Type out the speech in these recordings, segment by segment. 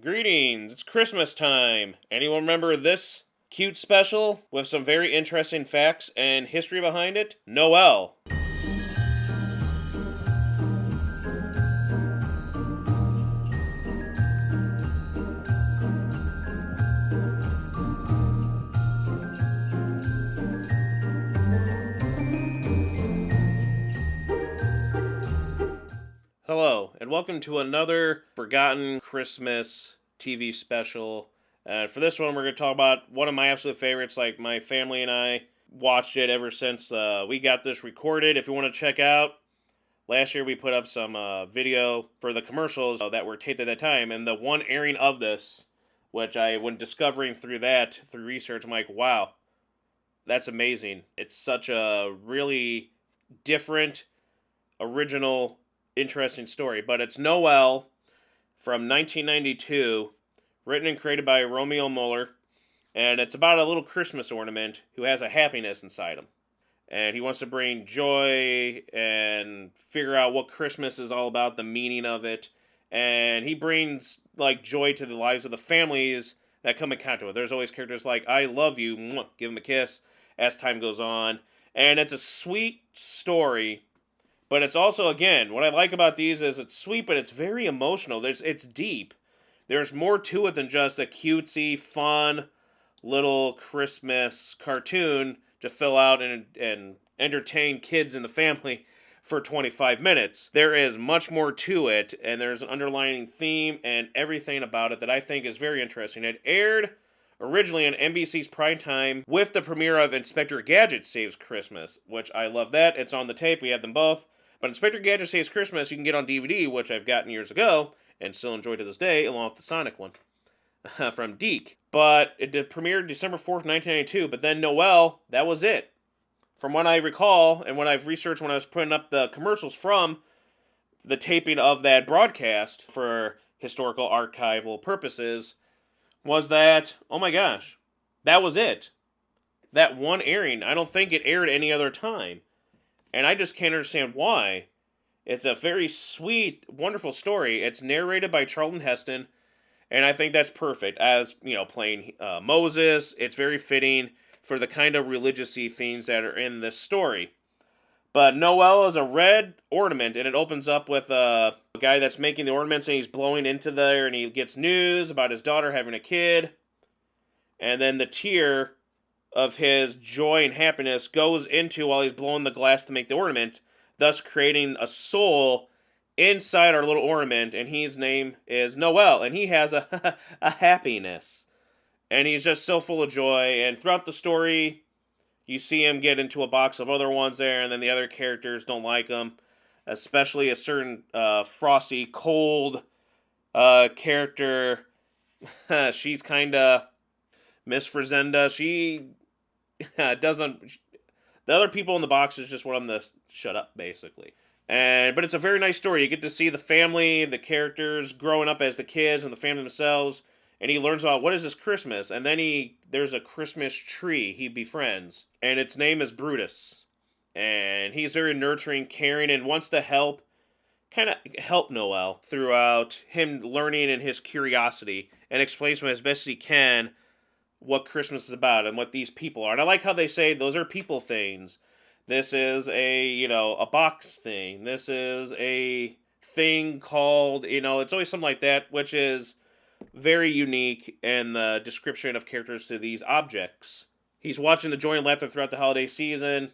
Greetings, it's Christmas time. Anyone remember this cute special with some very interesting facts and history behind it? Noel. Hello, and welcome to another forgotten Christmas TV special. For this one, we're going to talk about one of my absolute favorites. Like, my family and I watched it ever since we got this recorded. If you want to check out, last year we put up some video for the commercials that were taped at that time. And the one airing of this, which when discovering through research, I'm like, wow, that's amazing. It's such a really different, original, interesting story. But it's Noel from 1992, written and created by Romeo Muller, and it's about a little Christmas ornament who has a happiness inside him. And he wants to bring joy and figure out what Christmas is all about, the meaning of it. And he brings like joy to the lives of the families that come in contact with it. There's always characters like, I love you, mwah, give him a kiss as time goes on. And it's a sweet story. But it's also, again, what I like about these is it's sweet, but it's very emotional. It's deep. There's more to it than just a cutesy, fun, little Christmas cartoon to fill out and entertain kids in the family for 25 minutes. There is much more to it, and there's an underlying theme and everything about it that I think is very interesting. It aired originally on NBC's primetime with the premiere of Inspector Gadget Saves Christmas, which I love that. It's on the tape. We have them both. But Inspector Gadget Saves Christmas you can get on DVD, which I've gotten years ago and still enjoy to this day, along with the Sonic one from Deke. But it premiered December 4th, 1992. But then Noel, that was it. From what I recall, and what I've researched when I was putting up the commercials from the taping of that broadcast for historical archival purposes, was that, oh my gosh, that was it. That one airing. I don't think it aired any other time. And I just can't understand why. It's a very sweet, wonderful story. It's narrated by Charlton Heston, and I think that's perfect. As, playing Moses, it's very fitting for the kind of religious-y themes that are in this story. But Noel is a red ornament, and it opens up with a guy that's making the ornaments, and he's blowing into there, and he gets news about his daughter having a kid. And then the tear of his joy and happiness goes into while he's blowing the glass to make the ornament, thus creating a soul inside our little ornament, and his name is Noel, and he has a happiness. And he's just so full of joy, and throughout the story, you see him get into a box of other ones there, and then the other characters don't like him, especially a certain frosty, cold character. She's kind of Miss Frizenda. She doesn't. The other people in the box is just want them to shut up, basically. But it's a very nice story. You get to see the family, the characters growing up as the kids and the family themselves, and he learns about what is this Christmas, and then there's a Christmas tree he befriends, and its name is Brutus, and he's very nurturing, caring, and wants to help Noel throughout him learning and his curiosity, and explains to him as best he can what Christmas is about and what these people are. And I like how they say those are people things. This is a box thing. This is a thing called, it's always something like that, which is very unique in the description of characters to these objects. He's watching the joy and laughter throughout the holiday season,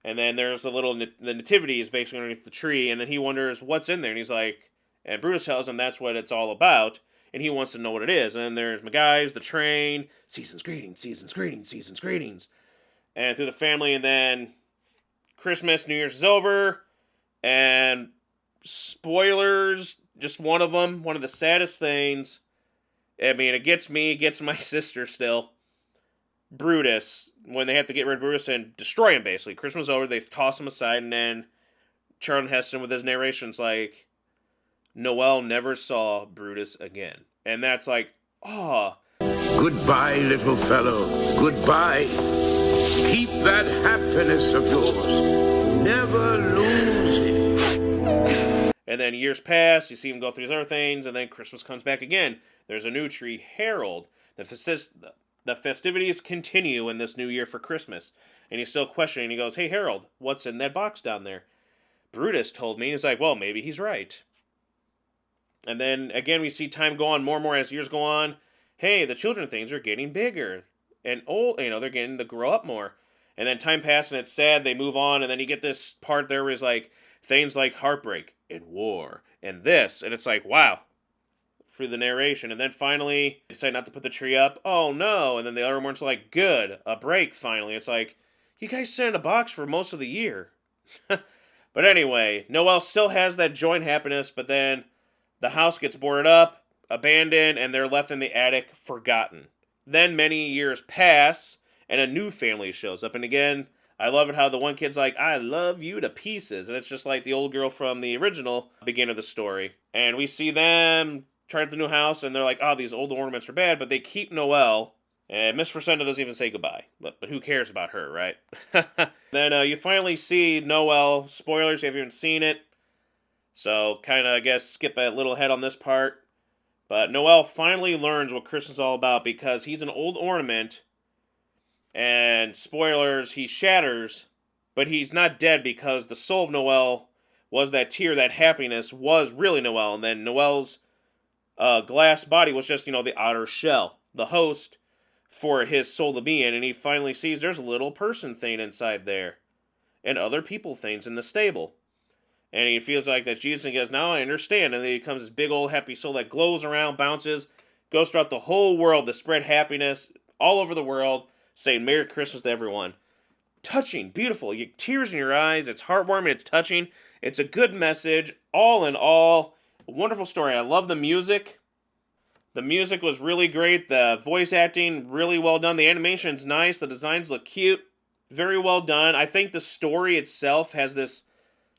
and then there's the nativity is basically underneath the tree, and then he wonders what's in there, and he's like, and Brutus tells him that's what it's all about, and he wants to know what it is. And then there's my guys, the train, season's greetings, season's greetings, season's greetings. And through the family, and then Christmas, New Year's is over, and spoilers, just one of them, one of the saddest things. I mean, it gets me, it gets my sister still. Brutus, when they have to get rid of Brutus and destroy him, basically. Christmas is over, they toss him aside, and then Charlton Heston with his narration's like, Noel never saw Brutus again. And that's like, oh. Goodbye, little fellow. Goodbye. Keep that happiness of yours. Never lose it. And then years pass, you see him go through his other things, and then Christmas comes back again. There's a new tree, Harold. The festivities continue in this new year for Christmas. And he's still questioning. He goes, "Hey, Harold, what's in that box down there?" "Brutus told me." And he's like, "Well, maybe he's right." And then, again, we see time go on more and more as years go on. Hey, the children things are getting bigger and old. They're getting to grow up more. And then time passes and it's sad. They move on. And then you get this part there where it's like things like heartbreak and war and this. And it's like, wow, through the narration. And then finally, they decide not to put the tree up. Oh, no. And then the other one's like, good, a break finally. It's like, you guys sit in a box for most of the year. But anyway, Noel still has that joint happiness, but then the house gets boarded up, abandoned, and they're left in the attic, forgotten. Then many years pass, and a new family shows up. And again, I love it how the one kid's like, "I love you to pieces." And it's just like the old girl from the original beginning of the story. And we see them try out the new house, and they're like, "Oh, these old ornaments are bad," but they keep Noel. And Miss Fresenda doesn't even say goodbye. But who cares about her, right? Then you finally see Noel. Spoilers, if you haven't seen it. So, kind of, I guess, skip a little ahead on this part. But Noel finally learns what Christmas is all about because he's an old ornament. And, spoilers, he shatters. But he's not dead because the soul of Noel was that tear, that happiness was really Noel. And then Noel's glass body was just, the outer shell. The host for his soul to be in. And he finally sees there's a little person thing inside there. And other people things in the stable. And he feels like that Jesus, and he goes, "Now I understand." And then he becomes this big old happy soul that glows around, bounces, goes throughout the whole world to spread happiness all over the world, saying Merry Christmas to everyone. Touching, beautiful. You tears in your eyes. It's heartwarming. It's touching. It's a good message. All in all, a wonderful story. I love the music. The music was really great. The voice acting, really well done. The animation's nice. The designs look cute. Very well done. I think the story itself has this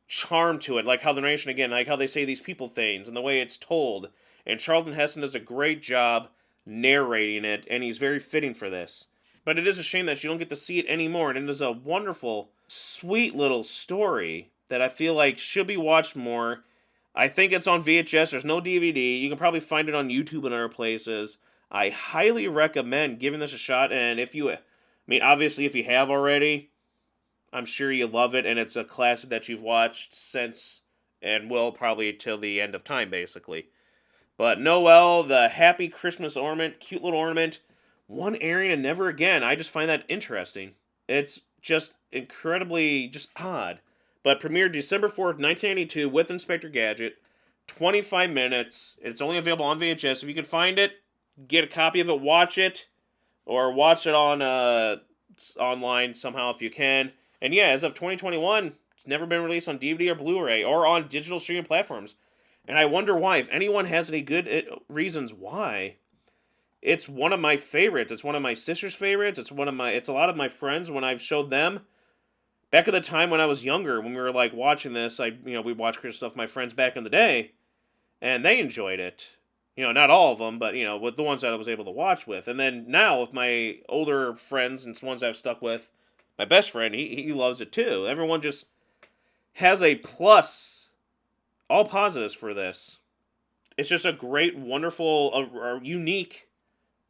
charm to it, like how the narration, again, like how they say these people things and the way it's told. And Charlton Heston does a great job narrating it, and he's very fitting for this. But it is a shame that you don't get to see it anymore, and it is a wonderful, sweet little story that I feel like should be watched more. I think it's on VHS. There's no DVD. You can probably find it on YouTube and other places. I highly recommend giving this a shot, and obviously if you have already, I'm sure you love it, and it's a classic that you've watched since and will probably till the end of time, basically. But Noel, the happy Christmas ornament, cute little ornament, one airing and never again. I just find that interesting. It's just incredibly just odd. But premiered December 4th, 1992 with Inspector Gadget. 25 minutes. It's only available on VHS. If you can find it, get a copy of it, watch it, or watch it on online somehow if you can. And yeah, as of 2021, it's never been released on DVD or Blu-ray or on digital streaming platforms. And I wonder why. If anyone has any good reasons why, it's one of my favorites. It's one of my sister's favorites. It's a lot of my friends when I've showed them. Back at the time when I was younger, when we were like watching this, we watched Christmas stuff with my friends back in the day, and they enjoyed it. Not all of them, but with the ones that I was able to watch with. And then now with my older friends and ones I've stuck with, my best friend, he loves it too. Everyone just has a plus, all positives for this. It's just a great, wonderful, a unique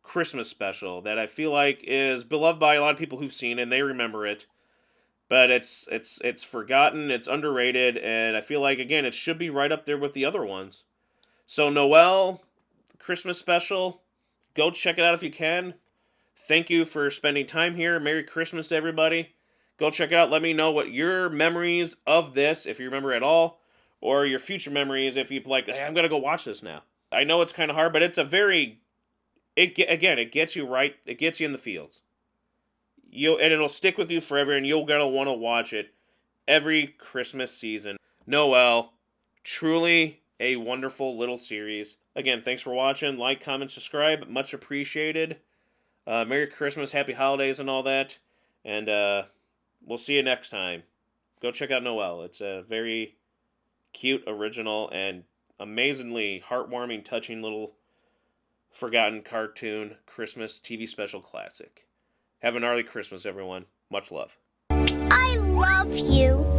Christmas special that I feel like is beloved by a lot of people who've seen it and they remember it. But it's forgotten, it's underrated, and I feel like, again, it should be right up there with the other ones. So Noel, Christmas special, go check it out if you can. Thank you for spending time here. Merry Christmas to everybody. Go check it out. Let me know what your memories of this, if you remember at all, or your future memories if you're like, hey, I'm going to go watch this now. I know it's kind of hard, but it's it gets you right. It gets you in the fields. And it'll stick with you forever, and you're going to want to watch it every Christmas season. Noel, truly a wonderful little series. Again, thanks for watching. Like, comment, subscribe. Much appreciated. Merry Christmas, Happy Holidays, and all that. And we'll see you next time. Go check out Noel. It's a very cute, original, and amazingly heartwarming, touching little forgotten cartoon Christmas TV special classic. Have a gnarly Christmas, everyone. Much love. I love you.